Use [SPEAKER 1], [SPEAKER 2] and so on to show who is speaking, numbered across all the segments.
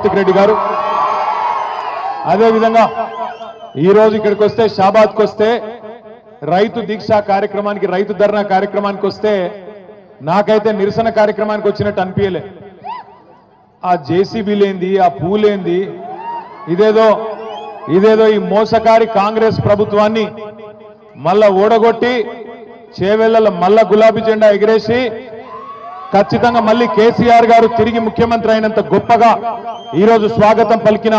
[SPEAKER 1] కార్తిక్ రెడ్డి గారు, అదే విధంగా ఈ రోజు ఇక్కడికి వస్తే షాబాద్కి వస్తే రైతు దీక్ష కార్యక్రమానికి, రైతు ధర్నా కార్యక్రమానికి వస్తే నాకైతే నిరసన కార్యక్రమానికి వచ్చినట్టు అనిపించలే. ఆ జేసీబీలేంది, ఆ పూలేంది, ఇదేదో ఈ మోసకారి కాంగ్రెస్ ప్రభుత్వాన్ని మళ్ళా ఓడగొట్టి చేవెళ్ల మళ్ళా గులాబీ జెండా ఎగిరేసి ఖచ్చితంగా మళ్ళీ కేసీఆర్ గారు తిరిగి ముఖ్యమంత్రి అయినంత గొప్పగా ఈరోజు స్వాగతం పలికిన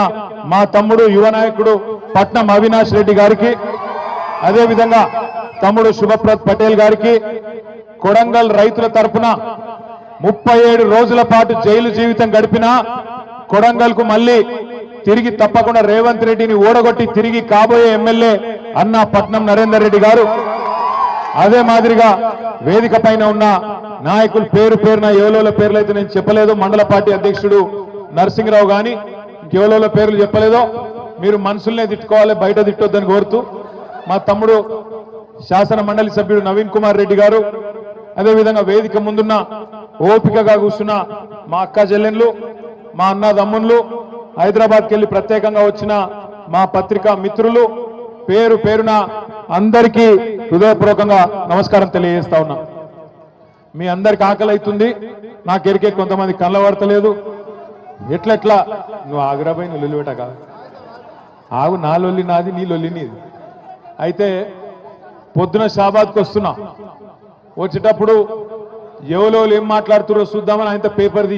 [SPEAKER 1] మా తమ్ముడు యువ నాయకుడు పట్నం అవినాష్ రెడ్డి గారికి, అదేవిధంగా తమ్ముడు శుభప్రద్ పటేల్ గారికి, కొడంగల్ రైతుల తరపున 37 రోజుల పాటు జైలు జీవితం గడిపిన కొడంగల్ కు మళ్ళీ తిరిగి తప్పకుండా రేవంత్ రెడ్డిని ఓడగొట్టి తిరిగి కాబోయే ఎమ్మెల్యే అన్న పట్నం నరేందర్ రెడ్డి గారు, అదే మాదిరిగా వేదిక పైన ఉన్న నాయకులు పేరున ఎవలోల పేర్లు అయితే నేను చెప్పలేదు, మండల పార్టీ అధ్యక్షుడు నరసింహరావు గాని ఇంకెవలోల పేర్లు చెప్పలేదో మీరు మనుషుల్నే తిట్టుకోవాలి, బయట తిట్టొద్దని కోరుతూ మా తమ్ముడు శాసన మండలి సభ్యుడు నవీన్ కుమార్ రెడ్డి గారు, అదేవిధంగా వేదిక ముందున్న ఓపికగా కూర్చున్న మా అక్క చెల్లెన్లు, మా అన్నదమ్ముళ్ళు, హైదరాబాద్కి వెళ్ళి ప్రత్యేకంగా వచ్చిన మా పత్రికా మిత్రులు, పేరున అందరికీ హృదయపూర్వకంగా నమస్కారం తెలియజేస్తా ఉన్నా. మీ అందరికి ఆకలి అవుతుంది, నాకెరికే కొంతమంది కళ్ళబడతలేదు. ఎట్లెట్లా నువ్వు ఆగ్రాబాయి నువ్వు లొల్లిపెట్ట కాదు, ఆగు, నా లొల్లి నాది, నీ లొల్లి నీది. అయితే పొద్దున షాబాద్కి వస్తున్నా, వచ్చేటప్పుడు ఎవరో ఏం మాట్లాడుతురో చూద్దామని ఆయనతో పేపర్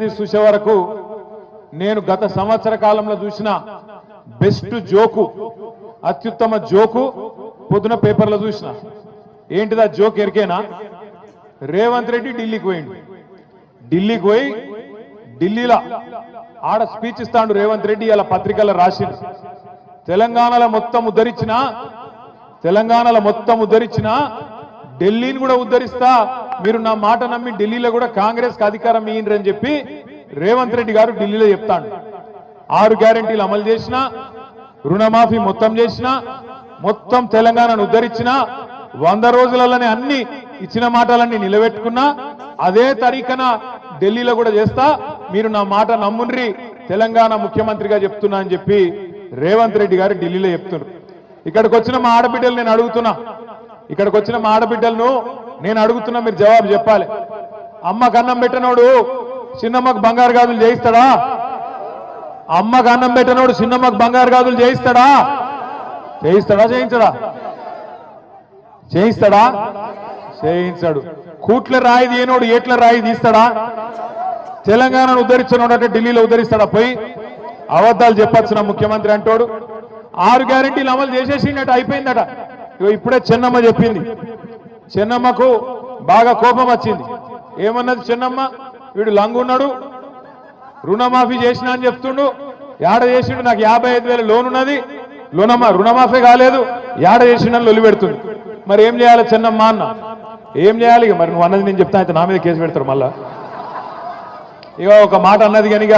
[SPEAKER 1] తీసి చూసే వరకు నేను గత సంవత్సర కాలంలో చూసిన బెస్ట్ జోకు, అత్యుత్తమ జోకు పొద్దున పేపర్లో చూసిన. ఏంటిదా జోక్ ఎరికేనా? రేవంత్ రెడ్డి ఢిల్లీకి పోయి ఢిల్లీలో ఆడ స్పీచ్ ఇస్తాడు రేవంత్ రెడ్డి. అలా పత్రికల్లో రాసిండు, తెలంగాణలో మొత్తం ఉద్ధరించిన ఢిల్లీని కూడా ఉద్ధరిస్తా, మీరు నా మాట నమ్మి ఢిల్లీలో కూడా కాంగ్రెస్ కి అధికారం ఇయ్యండి అని చెప్పి రేవంత్ రెడ్డి గారు ఢిల్లీలో చెప్తాడు. 6 గ్యారెంటీలు అమలు చేసిన, రుణమాఫీ మొత్తం చేసిన, మొత్తం తెలంగాణను ఉద్ధరించిన, 100 రోజులలోనే అన్ని ఇచ్చిన మాటలన్నీ నిలబెట్టుకున్నా, అదే తరీఖన ఢిల్లీలో కూడా చేస్తా, మీరు నా మాట నమ్ముండ్రి, తెలంగాణ ముఖ్యమంత్రిగా చెప్తున్నా అని చెప్పి రేవంత్ రెడ్డి గారు ఢిల్లీలో చెప్తున్నారు. ఇక్కడికి వచ్చిన మా ఆడబిడ్డలు నేను అడుగుతున్నా, మీరు జవాబు చెప్పాలి. అమ్మకు అన్నం పెట్టనోడు చిన్నమ్మకు బంగారు గాజులు చేయిస్తాడా? అమ్మకు అన్నం పెట్టనోడు చిన్నమ్మకు బంగారు గాజులు చేయిస్తాడా? చేయించాడు. కూట్ల రాయి తీయనోడు ఏట్ల రాయి తీస్తాడా? తెలంగాణను ఉద్ధరించినోడు అంటే ఢిల్లీలో ఉద్ధరిస్తాడా? పోయి అబద్ధాలు చెప్పొచ్చిన ముఖ్యమంత్రి అంటోడు. 6 గ్యారెంటీలు అమలు చేసేసినట్టు అయిపోయిందట. ఇప్పుడే చెన్నమ్మ చెప్పింది, చెన్నమ్మకు బాగా కోపం వచ్చింది. ఏమన్నది చెన్నమ్మ? వీడు లంగున్నాడు, రుణమాఫీ చేసినా అని చెప్తుండు, యాడ చేసిండు, నాకు 55,000 లోన్ ఉన్నది, రుణమాఫీ కాలేదు, యాడ చేసిండని లొల్లి పెడుతుంది. మరి ఏం చేయాలి చెన్నమ్మ అన్న? ఏం చేయాలి? మరి నువ్వు అన్నది నేను చెప్తా, అయితే నా మీద కేసు పెడతారు మళ్ళా. ఇక ఒక మాట అన్నది కనుక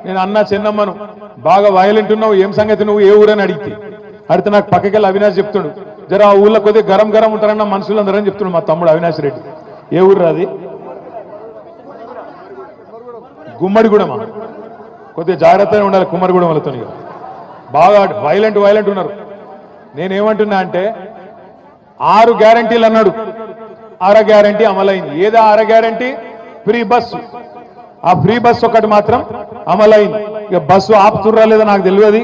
[SPEAKER 1] నేను అన్నా చెన్నమ్మను, బాగా వైలెంట్ ఉన్నావు, ఏం సంగతి, నువ్వు ఏ ఊరని అడిగితే నాకు పక్కకెళ్ళి అవినాష్ చెప్తుండు, జర ఆ ఊళ్ళో కొద్దిగా గరం ఉంటారన్న మనుషులందరూ అని చెప్తున్నాడు మా తమ్ముడు అవినాష్ రెడ్డి. ఏ ఊరు అది? గుమ్మడిగూడమా? కొద్దిగా జాగ్రత్తగా ఉండాలి కుమ్మరిగూడెం వాళ్ళతో, బాగా వైలెంట్ ఉన్నారు. నేనేమంటున్నా అంటే 6 గ్యారెంటీలు అన్నాడు, 6 గ్యారెంటీ అమలైంది. ఏదా 6 గ్యారెంటీ? Free bus. ఆ ఫ్రీ బస్సు ఒకటి మాత్రం అమలైంది. ఇక బస్సు ఆపుతుర్రా లేదా నాకు తెలియదు.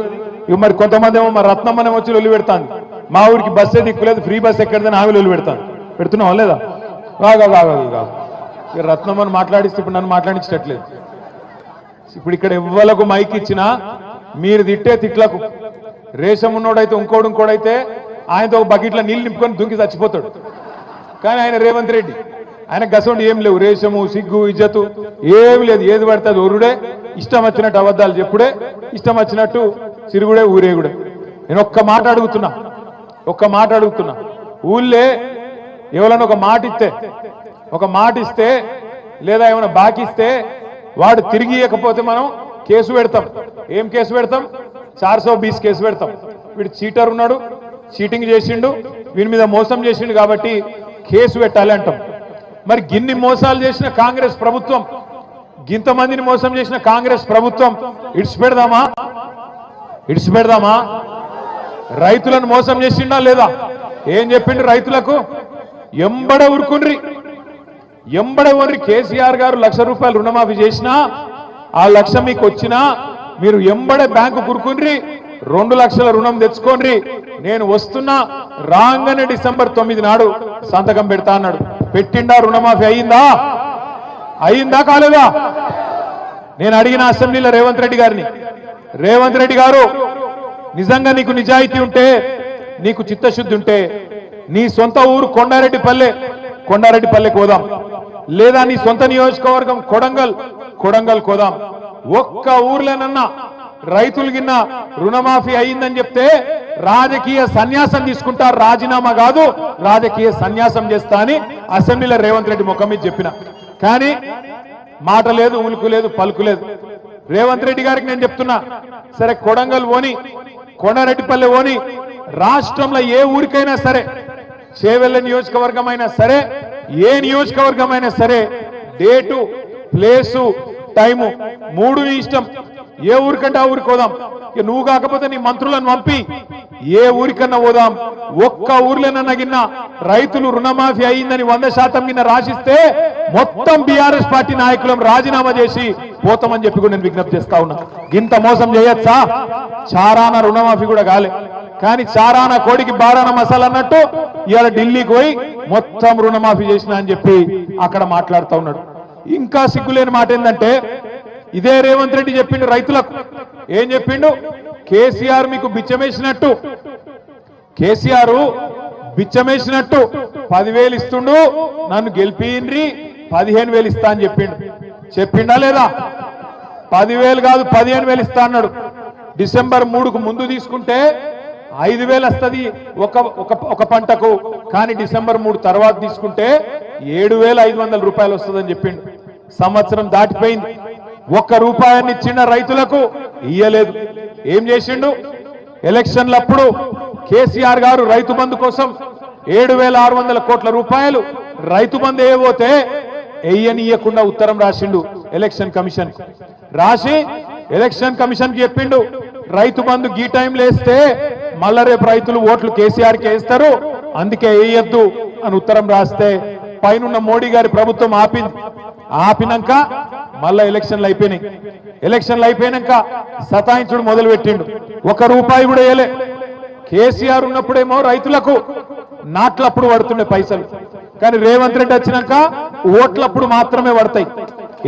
[SPEAKER 1] ఇక మరి కొంతమంది ఏమో మరి రత్నమ్మనే వచ్చి లొల్లి పెడతాను, మా ఊరికి బస్సే దిక్కులేదు, ఫ్రీ బస్ ఎక్కడిదని ఆమె లొల్లి పెడుతున్నావా లేదా? కాదు ఇక రత్నమ్మని మాట్లాడిస్తే ఇప్పుడు నన్ను మాట్లాడించట్లేదు. ఇప్పుడు ఇక్కడ ఎవ్వలకు మైక్ ఇచ్చినా మీరు తిట్టే తిట్లకు రేషం ఉన్నోడైతే ఇంకోడైతే ఆయనతో ఒక బకెట్లో నీళ్ళు నింపుకొని దుంకి చచ్చిపోతాడు. కానీ ఆయన రేవంత్ రెడ్డి, ఆయన గసండి ఏం లేవు, రేషము, సిగ్గు, ఇజ్జతు ఏమి లేదు. ఏది పడితే అది ఒరుడే, ఇష్టం వచ్చినట్టు అబద్ధాలు చెప్పుడే, ఇష్టం వచ్చినట్టు సిరుగుడే, ఊరేగుడే. నేను ఒక్క మాట అడుగుతున్నా, ఊళ్ళే ఎవరైనా ఒక మాట ఇస్తే లేదా ఏమైనా బాకిస్తే వాడు తిరిగి ఇవ్వకపోతే మనం కేసు పెడతాం. ఏం కేసు పెడతాం? 420 కేసు పెడతాం. వీడు చీటర్ ఉన్నాడు, చీటింగ్ చేసిండు, వీని మీద మోసం చేసిండు కాబట్టి కేసు పెట్టాలి అంటాం. మరి గిన్ని మోసాలు చేసిన కాంగ్రెస్ ప్రభుత్వం గింతమందిని మోసం చేసిన కాంగ్రెస్ ప్రభుత్వం ఇడిచిపెడదామా? రైతులను మోసం చేసిండా లేదా? ఏం చెప్పిండు రైతులకు? ఎంబడ ఊరురి కేసీఆర్ గారు ₹1,00,000 రుణమాఫీ చేసినా ఆ 1,00,000 మీకు వచ్చినా మీరు ఎంబడే బ్యాంకు కురుకుని 2 లక్షల రుణం తెచ్చుకోండి, నేను వస్తున్నా, రాగానే డిసెంబర్ 9 నాడు సంతకం పెడతా అన్నాడు. పెట్టిండా? రుణమాఫీ అయిందా కాలేదా? నేను అడిగిన అసెంబ్లీలో రేవంత్ రెడ్డి గారిని, రేవంత్ రెడ్డి గారు నిజంగా నీకు నిజాయితీ ఉంటే, నీకు చిత్తశుద్ధి ఉంటే నీ సొంత ఊరు కొండారెడ్డిపల్లె కోదాం, లేదా నీ సొంత నియోజకవర్గం కొడంగల్ కోదాం. ఒక్క ఊర్లోనన్నా రైతులు గిన్న రుణమాఫీ అయిందని చెప్తే రాజకీయ సన్యాసం తీసుకుంటా, రాజీనామా కాదు రాజకీయ సన్యాసం చేస్తా అని అసెంబ్లీలో రేవంత్ రెడ్డి ముఖం మీద చెప్పిన. కానీ మాట లేదు, ఉలుకు లేదు, పలుకు లేదు. రేవంత్ రెడ్డి గారికి నేను చెప్తున్నా, సరే కొడంగల్ ఓని, కొండారెడ్డిపల్లె ఓని, రాష్ట్రంలో ఏ ఊరికైనా సరే, చేవెళ్ళ నియోజకవర్గం అయినా సరే, ఏ నియోజకవర్గం అయినా సరే, డేటు, ప్లేసు, టైము 3 నీ ఇష్టం. ఏ ఊరికంటే ఆ ఊరికి పోదాం. నువ్వు కాకపోతే నీ మంత్రులను పంపి ఏ ఊరికన్నా పోదాం. ఒక్క ఊర్లోనన్నా గిన్న రైతులు రుణమాఫీ అయిందని 100% గిన్న రాసిస్తే మొత్తం బీఆర్ఎస్ పార్టీ నాయకులను రాజీనామా చేసి పోతామని చెప్పి కూడా నేను విజ్ఞప్తి చేస్తా ఉన్నా. గింత మోసం చేయొచ్చా? చారాన రుణమాఫీ కూడా కాలే, కానీ చారాన కోడికి బారాన మసాలా అన్నట్టు ఇవాళ ఢిల్లీకి పోయి మొత్తం రుణమాఫీ చేసిన అని చెప్పి అక్కడ మాట్లాడుతూ ఉన్నాడు. ఇంకా సిగ్గులేని మాట ఏంటంటే, ఇదే రేవంత్ రెడ్డి చెప్పిండు రైతులకు. ఏం చెప్పిండు? కేసీఆర్ మీకు బిచ్చమేసినట్టు, కేసీఆర్ బిచ్చమేసినట్టు 10,000 ఇస్తుండు, నన్ను గెలిపిన్రి 15,000 ఇస్తా అని చెప్పిండా లేదా? 10,000 కాదు 15,000 ఇస్తా అన్నాడు. డిసెంబర్ 3కు ముందు తీసుకుంటే 5,000 వస్తుంది ఒక పంటకు, కానీ డిసెంబర్ 3 తర్వాత తీసుకుంటే 7,500 రూపాయలు వస్తుందని చెప్పిండు. సంవత్సరం దాటిపోయింది, ₹1 ఇచ్చిన రైతులకు ఇయ్యలేదు. ఏం చేసిండు? ఎలక్షన్లప్పుడు కేసీఆర్ గారు రైతు బంధు కోసం 7,600 కోట్ల రూపాయలు రైతు బంధు వేయబోతే ఎయ్యనియకుండా ఉత్తరం రాసిండు ఎలక్షన్ కమిషన్. రాసి ఎలక్షన్ కమిషన్ కి చెప్పిండు, రైతు బంధు గీ టైంలో వేస్తే మళ్ళా రేపు రైతులు ఓట్లు కేసీఆర్కి వేస్తారు, అందుకే వేయొద్దు అని ఉత్తరం రాస్తే పైనున్న మోడీ గారి ప్రభుత్వం ఆపినాక మళ్ళా ఎలక్షన్లు అయిపోయినాక సతాయించుడు మొదలు పెట్టిండు. ₹1 కూడా వేయలే. కేసీఆర్ ఉన్నప్పుడేమో రైతులకు నాట్లప్పుడు పడుతుండే పైసలు, కానీ రేవంత్ రెడ్డి వచ్చినాక ఓట్లప్పుడు మాత్రమే పడతాయి.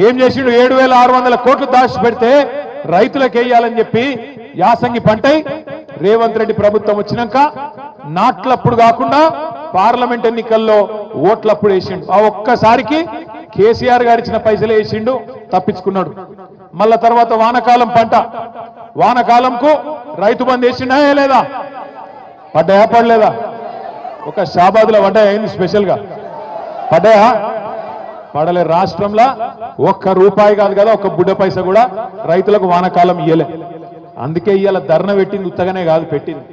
[SPEAKER 1] ఏం చేసిండు? 7,600 కోట్లు దాచి పెడితే రైతులకు వేయాలని చెప్పి యాసంగి పంటై రేవంత్ రెడ్డి ప్రభుత్వం వచ్చినాక నాట్లప్పుడు కాకుండా పార్లమెంట్ ఎన్నికల్లో ఓట్లప్పుడు వేసిండు. ఆ ఒక్కసారికి కేసీఆర్ గారు ఇచ్చిన పైసలు వేసిండు, తప్పించుకున్నాడు. మళ్ళా తర్వాత వానకాలం పంట, వానకాలంకు రైతు బంధు వేసిండా లేదా? పడ్డాయా పడలేదా? ఒక షాబాద్లో పడ్డాయా? అయింది స్పెషల్ గా పడ్డాయా? పడలే. రాష్ట్రంలో ₹1 కాదు కదా, ఒక బుడ్డ పైసా కూడా రైతులకు వానకాలం ఇయ్యలే. అందుకే ఇవాళ ధర్నా పెట్టింది ఉత్తగానే కాదు, పెట్టింది.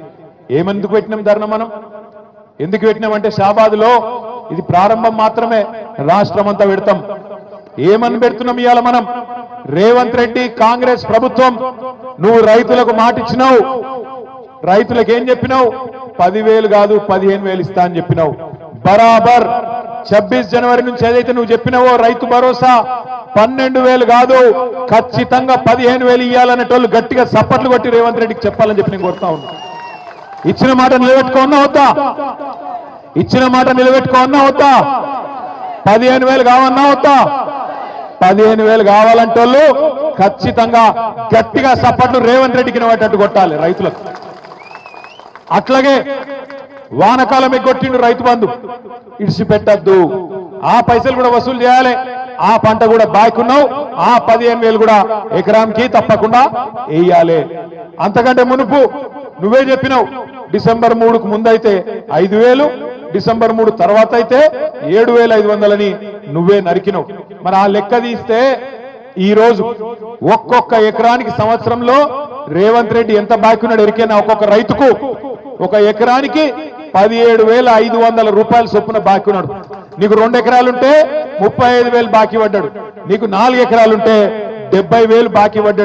[SPEAKER 1] ఏమెందుకు పెట్టినాం ధర్నా? మనం ఎందుకు పెట్టినామంటే షాబాద్లో ఇది ప్రారంభం మాత్రమే, రాష్ట్రం అంతా పెడతాం. ఏమని పెడుతున్నాం ఇవాళ మనం? రేవంత్ రెడ్డి కాంగ్రెస్ ప్రభుత్వం, నువ్వు రైతులకు మాట ఇచ్చినావు, రైతులకు ఏం చెప్పినావు? 10,000 కాదు 15,000 ఇస్తా అని చెప్పినావు. బరాబర్ 26 జనవరి నుంచి ఏదైతే నువ్వు చెప్పినావో రైతు భరోసా 12,000 కాదు, ఖచ్చితంగా 15,000 ఇవ్వాలనేటోళ్ళు గట్టిగా సప్పట్లు కొట్టి రేవంత్ రెడ్డికి చెప్పాలని చెప్పి నేను కోరుతా ఉన్నా. ఇచ్చిన మాట నిలబెట్టుకోన్నా వద్దా? ఇచ్చిన మాట నిలబెట్టుకోన్నా వద్దా? 15,000 కావన్నా వద్దా? 15,000 కావాలంటోళ్ళు ఖచ్చితంగా గట్టిగా సప్పట్లు రేవంత్ రెడ్డికి నిలబెట్టట్టు కొట్టాలి రైతులకు. అట్లాగే వానకాలం ఎగ్గొట్టిండు రైతు బంధు, ఇడిచిపెట్టద్దు, ఆ పైసలు కూడా వసూలు చేయాలి. ఆ పంట కూడా బాయ్కున్నావు, ఆ 15,000 కూడా ఎకరానికి తప్పకుండా వేయాలి. అంతకంటే మునుపు నువ్వే చెప్పినావు, డిసెంబర్ 3కు ముందైతే 5,000, డిసెంబర్ 3 తర్వాత అయితే 7,500 నువ్వే నరికినావు. మరి ఆ లెక్క తీస్తే ఈ రోజు ఒక్కొక్క ఎకరానికి సంవత్సరంలో రేవంత్ రెడ్డి ఎంత బాయ్కున్నాడు ఎరికైనా? ఒక్కొక్క రైతుకు ఒక ఎకరానికి 17,500 రూపాయలు చొప్పున బాకీ ఉన్నాడు. నీకు 2 ఎకరాలుంటే 35,000 బాకీ పడ్డాడు. నీకు 4 ఎకరాలుంటే 70,000 బాకీ పడ్డాడు